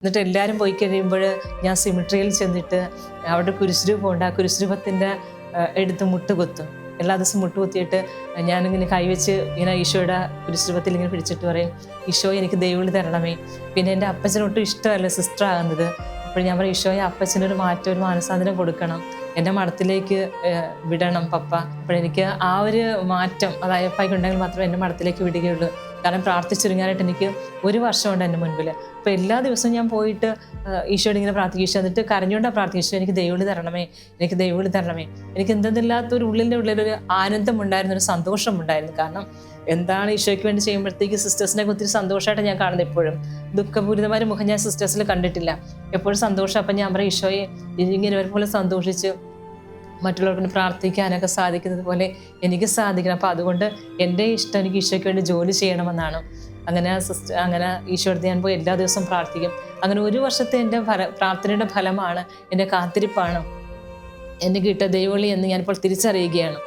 എന്നിട്ട് എല്ലാവരും പോയി കഴിയുമ്പോൾ ഞാൻ സിമിട്രിയിൽ ചെന്നിട്ട് അവിടെ കുരിശുരൂപമുണ്ട്. ആ കുരിശുരൂപത്തിൻ്റെ എടുത്ത് മുട്ടുകുത്തും. എല്ലാ ദിവസവും മുട്ടുകുത്തിയിട്ട് ഞാനിങ്ങനെ കൈവച്ച് ഇങ്ങനെ ഈശോയുടെ കുരിശുരൂപത്തിൽ ഇങ്ങനെ പിടിച്ചിട്ട് പറയും, ഈശോ എനിക്ക് ദൈവവിളി തരണമേ. പിന്നെ എൻ്റെ അപ്പച്ചനൊട്ടും ഇഷ്ടമല്ല സിസ്റ്റർ ആകുന്നത്. അപ്പോൾ ഞാൻ പറയും, ഈശോയെ അപ്പച്ചനൊരു മാറ്റം, ഒരു മാനസാന്തരം കൊടുക്കണം, എൻ്റെ മഠത്തിലേക്ക് വിടണം പപ്പ. അപ്പോഴെനിക്ക് ആ ഒരു മാറ്റം അത് അയ്യപ്പായ്ക്കുണ്ടെങ്കിൽ മാത്രമേ എൻ്റെ മഠത്തിലേക്ക് വിടുകയുള്ളൂ. കാരണം പ്രാർത്ഥിച്ചൊരുങ്ങാനായിട്ട് എനിക്ക് 1 വർഷമുണ്ട് എൻ്റെ മുൻപിൽ. അപ്പോൾ എല്ലാ ദിവസവും ഞാൻ പോയിട്ട് ഈശോയോട് ഇങ്ങനെ പ്രാർത്ഥിച്ചു. എന്നിട്ട് കരഞ്ഞുകൊണ്ടാണ് പ്രാർത്ഥിച്ചു, എനിക്ക് ദൈവവിളി തരണമേ, എനിക്ക് ദൈവവിളി തരണമേ. എനിക്ക് എന്തെന്നില്ലാത്തൊരു ഉള്ളിലൊരു ആനന്ദമുണ്ടായിരുന്നു, ഒരു സന്തോഷമുണ്ടായിരുന്നു. കാരണം എന്താണ് ഈശോയ്ക്ക് വേണ്ടി ചെയ്യുമ്പോഴത്തേക്ക് സിസ്റ്റേഴ്സിനൊക്കെ ഒത്തിരി സന്തോഷമായിട്ട് ഞാൻ കാണുന്നത്. എപ്പോഴും ദുഃഖപൂരിതമായ മുഖം ഞാൻ സിസ്റ്റേഴ്സിൽ കണ്ടിട്ടില്ല, എപ്പോഴും സന്തോഷം. അപ്പം ഞാൻ പറയും, ഈശോയെ ഇങ്ങനെ ഒരുപോലെ സന്തോഷിച്ച് മറ്റുള്ളവർക്ക് പ്രാർത്ഥിക്കാനൊക്കെ സാധിക്കുന്നത് പോലെ എനിക്ക് സാധിക്കണം. അപ്പോൾ അതുകൊണ്ട് എൻ്റെ ഇഷ്ടം എനിക്ക് ഈശോയ്ക്ക് വേണ്ടി ജോലി ചെയ്യണമെന്നാണ്. അങ്ങനെ ഈശോയുടെ ഞാൻ പോയി എല്ലാ ദിവസവും പ്രാർത്ഥിക്കും. അങ്ങനെ 1 വർഷത്തെ എൻ്റെ പ്രാർത്ഥനയുടെ ഫലമാണ്, എൻ്റെ കാത്തിരിപ്പാണ്, എൻ്റെ കിട്ടിയ ദൈവവിളി എന്ന് ഞാനിപ്പോൾ തിരിച്ചറിയുകയാണ്.